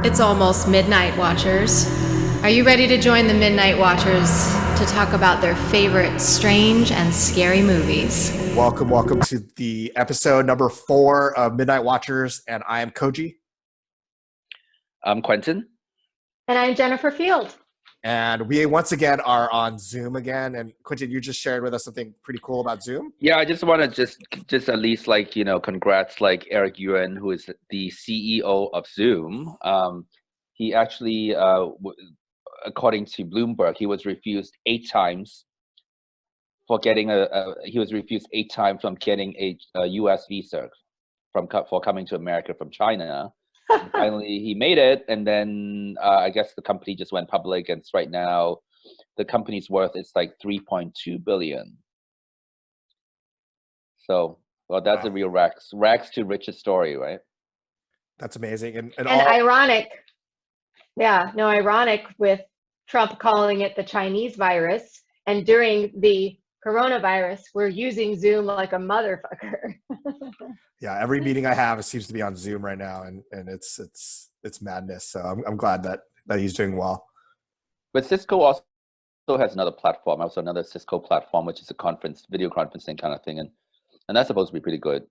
It's almost midnight, Watchers. Are you ready to join the Midnight Watchers to talk about their favorite strange and scary movies? Welcome to the episode number 4 of Midnight Watchers, and I am Koji. I'm Quentin. And I'm Jennifer Field. And we once again are on Zoom again. And Quentin, you just shared with us something pretty cool about Zoom. Yeah, I just want to just at least congrats Eric Yuan, who is the CEO of Zoom. He actually, according to Bloomberg, he was refused 8 times for getting from getting a U.S. visa for coming to America from China. Finally, he made it, and then I guess the company just went public, and right now the company's worth is like 3.2 billion. So, well, that's Wow. a real rags to riches story, right? That's amazing. And ironic. Yeah, no, ironic with Trump calling it the Chinese virus, and during the coronavirus, we're using Zoom like a motherfucker. Yeah, every meeting I have seems to be on Zoom right now, and it's madness. So I'm glad that he's doing well. But Cisco also has another platform, another Cisco platform, which is a video conferencing kind of thing, and that's supposed to be pretty good.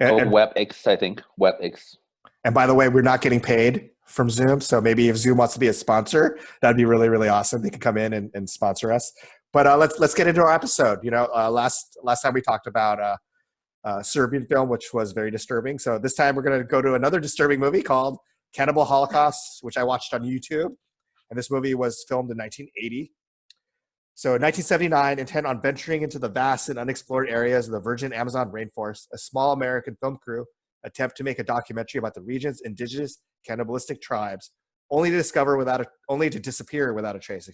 WebEx, I think. WebEx. And by the way, we're not getting paid from Zoom, so maybe if Zoom wants to be a sponsor, that'd be really, really awesome. They can come in and sponsor us. But let's get into our episode. Last time we talked about a Serbian film, which was very disturbing. So this time we're going to go to another disturbing movie called Cannibal Holocaust, which I watched on YouTube. And this movie was filmed in 1980. So in 1979, intent on venturing into the vast and unexplored areas of the virgin Amazon rainforest, a small American film crew attempt to make a documentary about the region's indigenous cannibalistic tribes, only to disappear without a trace.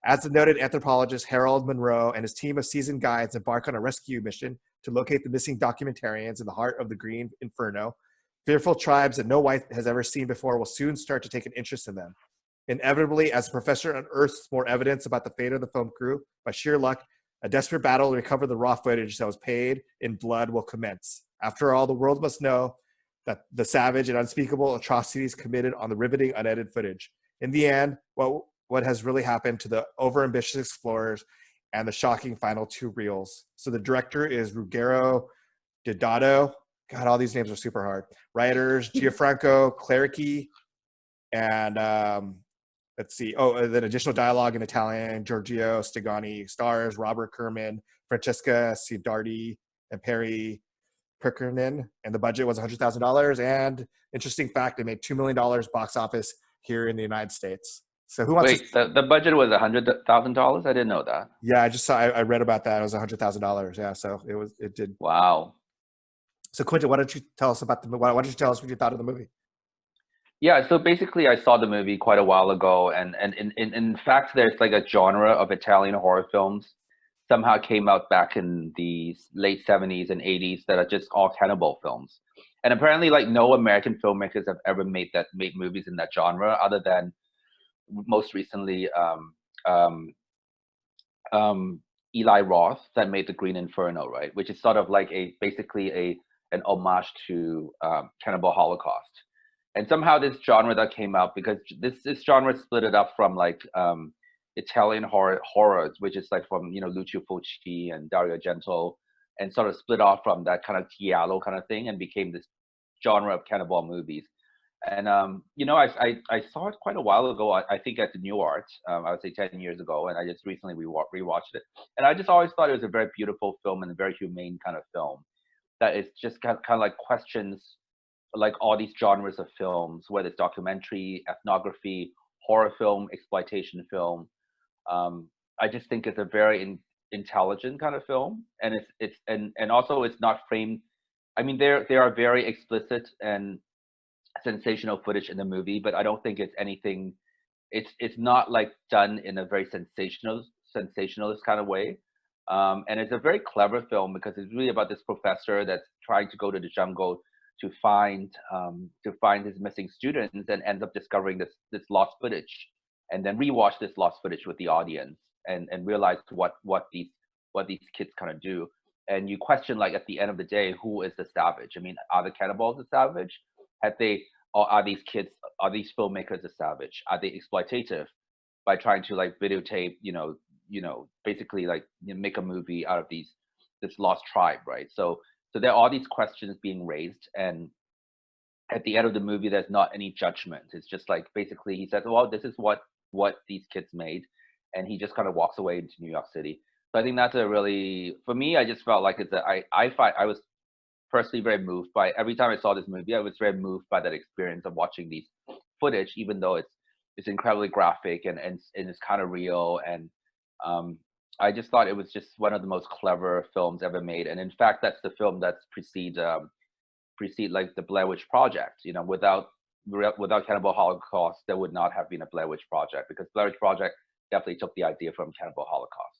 As the noted anthropologist Harold Monroe and his team of seasoned guides embark on a rescue mission to locate the missing documentarians in the heart of the Green Inferno, fearful tribes that no white has ever seen before will soon start to take an interest in them. Inevitably, as the professor unearths more evidence about the fate of the film crew, by sheer luck, a desperate battle to recover the raw footage that was paid in blood will commence. After all, the world must know that the savage and unspeakable atrocities committed on the riveting, unedited footage. In the end, what has really happened to the overambitious explorers and the shocking final 2 reels. So the director is Ruggero Deodato. God, all these names are super hard. Writers, Gianfranco Clerici, and let's see. Then additional dialogue in Italian, Giorgio Stigani. Stars Robert Kerman, Francesca Cidardi, and Perry Pirkanen. And the budget was $100,000. And interesting fact, they made $2 million box office here in the United States. So who wants? Wait, the budget was $100,000? I didn't know that. Yeah, I read about that. It was $100,000. Yeah, so it did. Wow. So Quentin, why don't you tell us what you thought of the movie? Yeah, so basically I saw the movie quite a while ago, and in fact there's like a genre of Italian horror films somehow came out back in the late 70s and 80s that are just all cannibal films. And apparently no American filmmakers have ever made movies in that genre other than most recently Eli Roth that made The Green Inferno, right? Which is sort of like basically an homage to Cannibal Holocaust. And somehow this genre that came out, because this genre split it up from Italian horrors, which is like from Lucio Fulci and Dario Argento, and sort of split off from that kind of giallo kind of thing and became this genre of cannibal movies. And I saw it quite a while ago. I think at the New Art, I would say 10 years ago, and I just recently rewatched it. And I just always thought it was a very beautiful film and a very humane kind of film. That is just kind of like questions like all these genres of films, whether it's documentary, ethnography, horror film, exploitation film. I just think it's a very intelligent kind of film, and it's also it's not framed. I mean, there are very explicit and sensational footage in the movie, but I don't think it's anything. It's not like done in a very sensationalist kind of way. And it's a very clever film because it's really about this professor that's trying to go to the jungle to find his missing students, and ends up discovering this lost footage, and then rewatch this lost footage with the audience and realize what these kids kind of do. and you question, like, at the end of the day, who is the savage? I mean, are the cannibals the savage? Had they, or are these kids, are these filmmakers the savage? Are they exploitative by trying to, like, videotape, basically, like, make a movie out of this lost tribe, right? So there are all these questions being raised, and at the end of the movie, there's not any judgment. It's just like, basically, he says, well, this is what these kids made, and he just kind of walks away into New York City. So I think that's a really, for me, I just felt like I was personally very moved by, every time I saw this movie, I was very moved by that experience of watching these footage, even though it's incredibly graphic and it's kind of real. And I just thought it was just one of the most clever films ever made. And in fact, that's the film that's precede like the Blair Witch Project. Without Cannibal Holocaust, there would not have been a Blair Witch Project, because Blair Witch Project definitely took the idea from Cannibal Holocaust.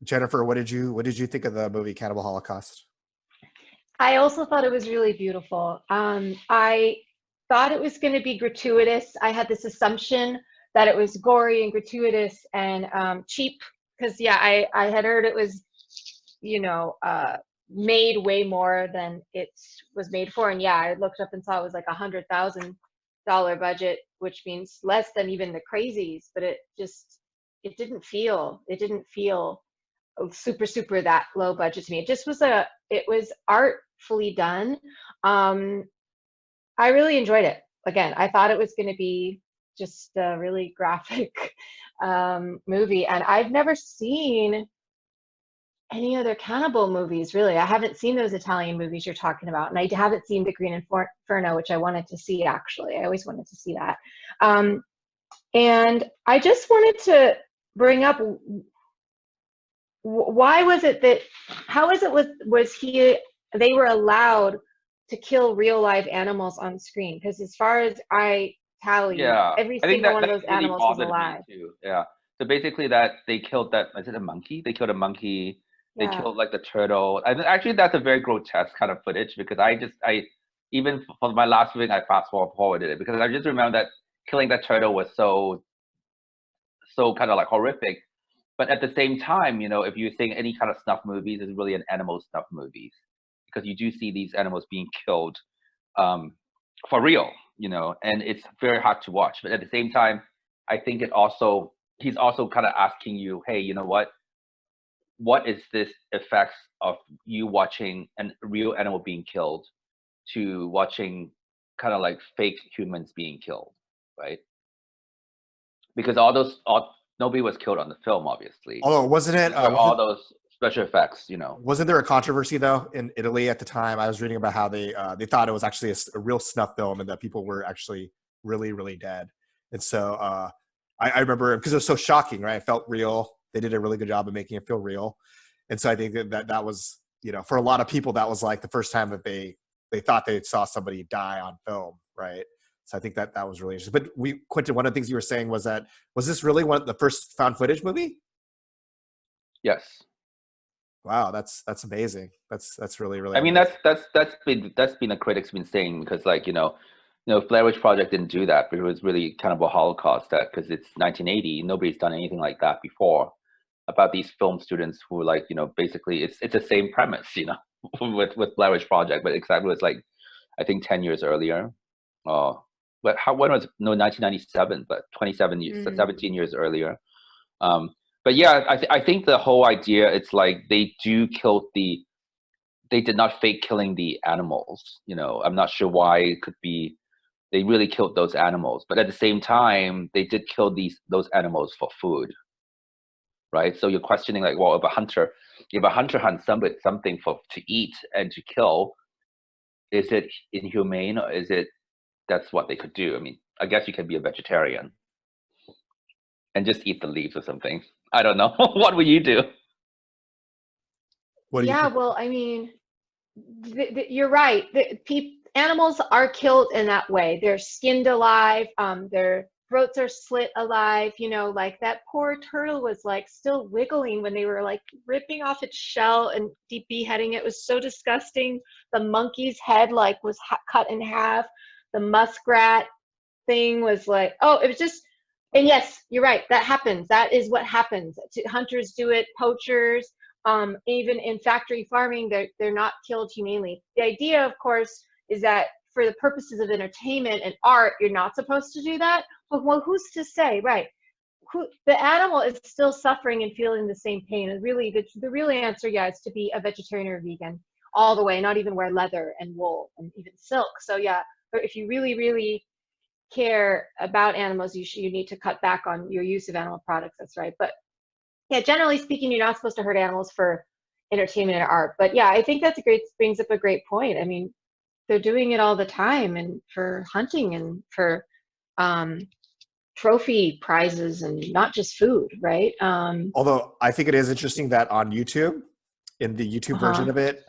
Jennifer, what did you think of the movie Cannibal Holocaust? I also thought it was really beautiful. I thought it was going to be gratuitous. I had this assumption that it was gory and gratuitous and cheap, because I had heard it was, made way more than it was made for. And I looked up and saw it was like $100,000 budget, which means less than even the Crazies. But it didn't feel super that low budget to me. It was artfully done. I really enjoyed it. Again, I thought it was going to be just a really graphic movie, and I've never seen any other cannibal movies, really. I haven't seen those Italian movies you're talking about, and I haven't seen The Green Inferno, which I wanted to see, actually. I always wanted to see that. And I just wanted to bring up, why was it that, they were allowed to kill real live animals on screen? Because as far as I tally, every single one of those animals was alive. Too. Yeah. So basically, that they killed that, is it a monkey? They killed a monkey. They killed, like, the turtle. And actually, that's a very grotesque kind of footage, because I even for my last viewing, I fast forwarded it, because I just remember that killing that turtle was so kind of like horrific. But at the same time, if you're seeing any kind of snuff movies, it's really an animal snuff movies, because you do see these animals being killed for real, and it's very hard to watch. But at the same time, I think he's also kind of asking you, hey, you know what is this effects of you watching a real animal being killed to watching kind of like fake humans being killed, right? Because nobody was killed on the film, obviously. Although, wasn't it all those special effects, Wasn't there a controversy, though, in Italy at the time? I was reading about how they thought it was actually a real snuff film, and that people were actually really, really dead. And so I remember, because it was so shocking, right? It felt real. They did a really good job of making it feel real. And so I think that was, for a lot of people, that was like the first time that they thought they saw somebody die on film, right? So I think that was really interesting. But Quentin, one of the things you were saying was this really one of the first found footage movie? Yes. Wow, that's amazing. That's really, really. I mean, that's been a critic's been saying, because, like, Blair Witch Project didn't do that, but it was really Cannibal Holocaust, because it's 1980. Nobody's done anything like that before, about these film students who, like, basically it's the same premise, with Blair Witch Project, but except it was, like, I think 10 years earlier. But when was 1997? But 27 years, 17 years earlier. But I think the whole idea, it's like they did not fake killing the animals. I'm not sure why it could be. They really killed those animals, but at the same time, they did kill those animals for food, right? So you're questioning, like, well, if a hunter hunts something to eat and to kill, is it inhumane, or is it that's what they could do? I mean, I guess you can be a vegetarian and just eat the leaves or something. I don't know. What would you do? What do you think? Well, I mean, you're right. Animals are killed in that way. They're skinned alive. Their throats are slit alive. Like that poor turtle was, like, still wiggling when they were, like, ripping off its shell and beheading it. It was so disgusting. The monkey's head, like, was cut in half. The muskrat thing was like, it was just. And yes, you're right. That happens. That is what happens. Hunters do it. Poachers. Even in factory farming, they're not killed humanely. The idea, of course, is that for the purposes of entertainment and art, you're not supposed to do that. But well, who's to say, right? The animal is still suffering and feeling the same pain. And really, the real answer, yeah, is to be a vegetarian or vegan all the way, not even wear leather and wool and even silk. So yeah, if you really, really care about animals, you need to cut back on your use of animal products. That's right. But yeah, generally speaking, you're not supposed to hurt animals for entertainment and art. But yeah, I think brings up a great point. I mean, they're doing it all the time, and for hunting and for trophy prizes and not just food, right? Although I think it is interesting that on YouTube, in the YouTube version of it,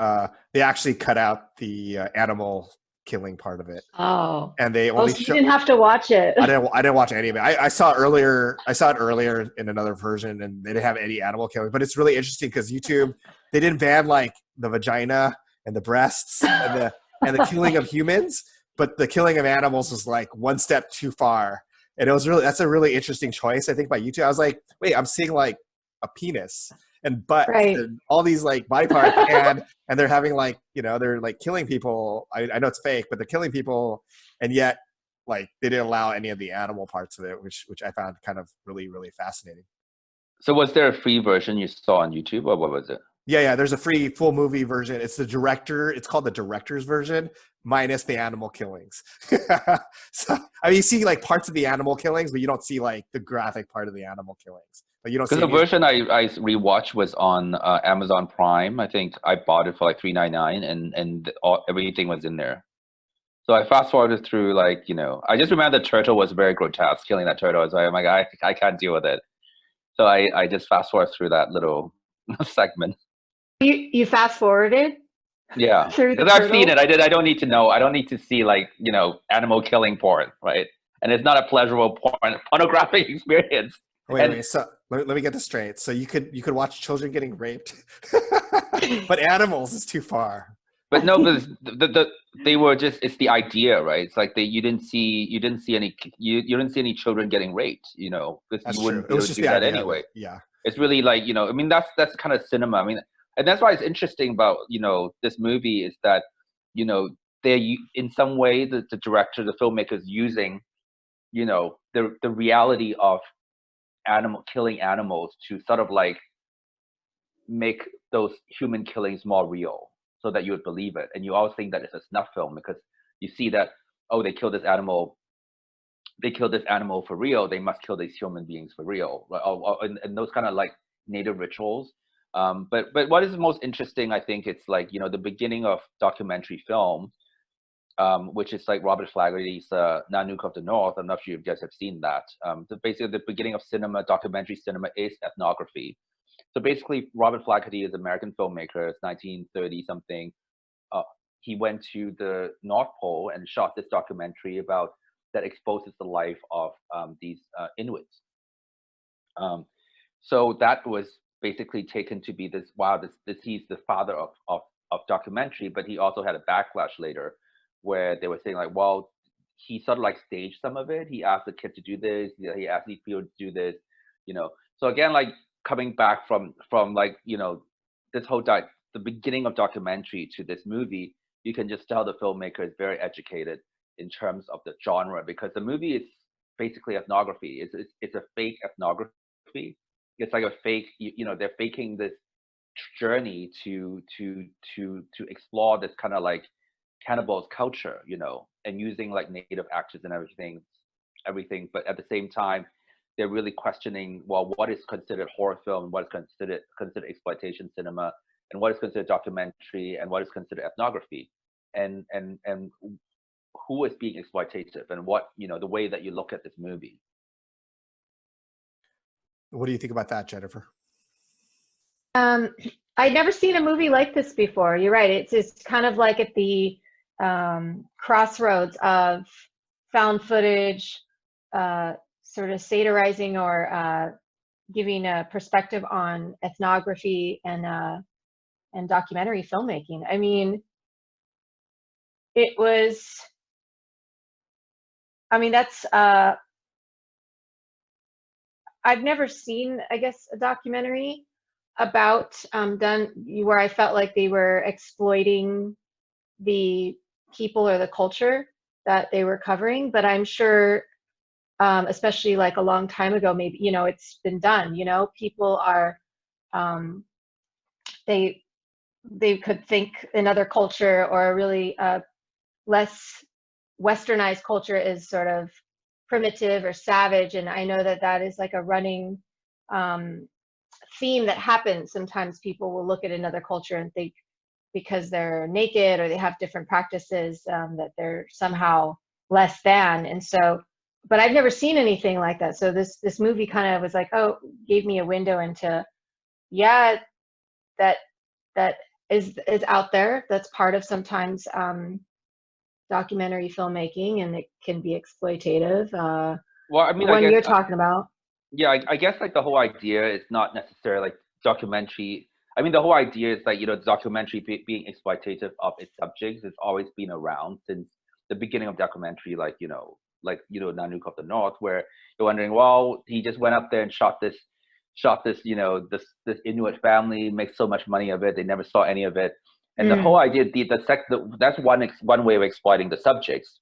they actually cut out the animal killing part of it. Oh, and they only so you didn't have to watch it. I didn't watch any of it. I saw it earlier in another version, and they didn't have any animal killing. But it's really interesting because YouTube, they didn't ban like the vagina and the breasts and the killing of humans, but the killing of animals was like one step too far. And that's a really interesting choice, I think, by YouTube. I was like, wait, I'm seeing like a penis and butt Right. and all these like body parts, and they're having like, they're like killing people. I know it's fake, but they're killing people, and yet like they didn't allow any of the animal parts of it, which I found kind of really, really fascinating. So was there a free version you saw on YouTube, or what was it? Yeah. There's a free full movie version. It's called the director's version, minus the animal killings. So I mean, you see like parts of the animal killings, but you don't see like the graphic part of the animal killings. Like you don't see Because the version I rewatched was on Amazon Prime. I think I bought it for like $3.99, and everything was in there. So I fast forwarded through, like, I just remember the turtle was very grotesque. Killing that turtle, so I'm like, I can't deal with it. So I just fast forwarded through that little segment. You fast forwarded? Yeah, Through the because I've seen turtle? it. I don't need to know. I don't need to see like animal killing porn, right? And it's not a pleasurable pornographic experience. Wait. So let me get this straight. So you could watch children getting raped, but animals is too far. But no, but they were just, it's the idea, right? It's like you didn't see any children getting raped, because That's you wouldn't true. It be was able to just do the that idea anyway. Yeah. It's really like, I mean, that's kind of cinema. I mean, and that's why it's interesting about, this movie is that, they're in some way the director, the filmmaker is using, the reality of killing animals to sort of like make those human killings more real, so that you would believe it. And you always think that it's a snuff film because you see that, oh, they killed this animal for real, they must kill these human beings for real, and those kind of like native rituals. But what is most interesting, I think, it's like, the beginning of documentary film, which is like Robert Flaherty's Nanook of the North. I'm not sure if you guys have seen that. So basically, the beginning of documentary cinema is ethnography. So basically, Robert Flaherty is an American filmmaker. It's 1930 something. He went to the North Pole and shot this documentary that exposes the life of these Inuits. So that was basically taken to be this, wow, he's the father of documentary, but he also had a backlash later where they were saying like, well, he sort of like staged some of it. He asked the kid to do this. He asked these people to do this, So again, like coming back from like, this whole the beginning of documentary to this movie, you can just tell the filmmaker is very educated in terms of the genre, because the movie is basically ethnography. It's a fake ethnography. It's like a fake, they're faking this journey to explore this kind of like cannibals culture, and using like native actors and everything. But at the same time, they're really questioning, well, what is considered horror film, what is considered exploitation cinema, and what is considered documentary, and what is considered ethnography, and who is being exploitative, and what, the way that you look at this movie. What do you think about that, Jennifer? I'd never seen a movie like this before. You're right. It's kind of like at the crossroads of found footage, sort of satirizing or giving a perspective on ethnography and documentary filmmaking. I mean, that's I've never seen, I guess, a documentary done where I felt like they were exploiting the people or the culture that they were covering, but I'm sure, especially like a long time ago, maybe, it's been done, people are, they could think another culture or a really less westernized culture is sort of primitive or savage. And I know that that is like a running theme that happens. Sometimes people will look at another culture and think because they're naked or they have different practices that they're somehow less than. And so, but I've never seen anything like that. So this movie kind of was like, oh, gave me a window into, yeah, that is out there. That's part of sometimes documentary filmmaking, and it can be exploitative. Well, I mean, the one you're talking about. Yeah, I guess like the whole idea is not necessarily like documentary. I mean, the whole idea is like, the documentary being exploitative of its subjects has always been around since the beginning of documentary, like, Nanook of the North, where you're wondering, well, he just went up there and shot this, this Inuit family, makes so much money of it. They never saw any of it. And the whole idea, that's one way of exploiting the subjects,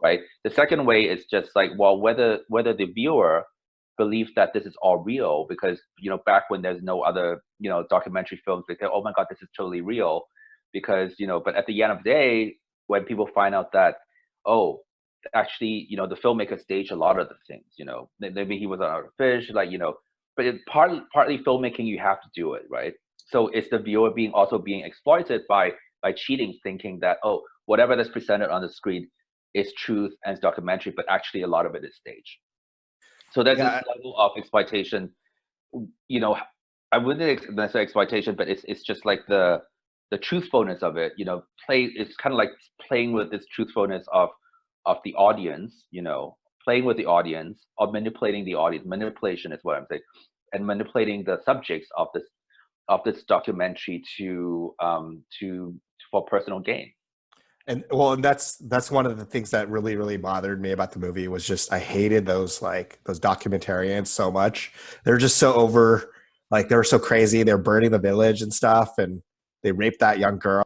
right? The second way is just like, well, whether the viewer believes that this is all real, because back when there's no other documentary films, they say, oh my god, this is totally real, because but at the end of the day, when people find out that, oh, actually the filmmaker staged a lot of the things, maybe he was on a fish, but partly filmmaking, you have to do it, right? So it's the viewer also being exploited by cheating, thinking that, oh, whatever that's presented on the screen is truth and it's documentary, but actually a lot of it is staged. So there's this level of exploitation, I wouldn't say exploitation, but it's just like the truthfulness of it, it's kind of like playing with this truthfulness of the audience, playing with the audience, or manipulating the audience. Manipulation is what I'm saying, and manipulating the subjects of this documentary for personal gain. And that's one of the things that really, really bothered me about the movie was just, I hated those documentarians so much. They're just so over, like, they were so crazy. They're burning the village and stuff. And they raped that young girl.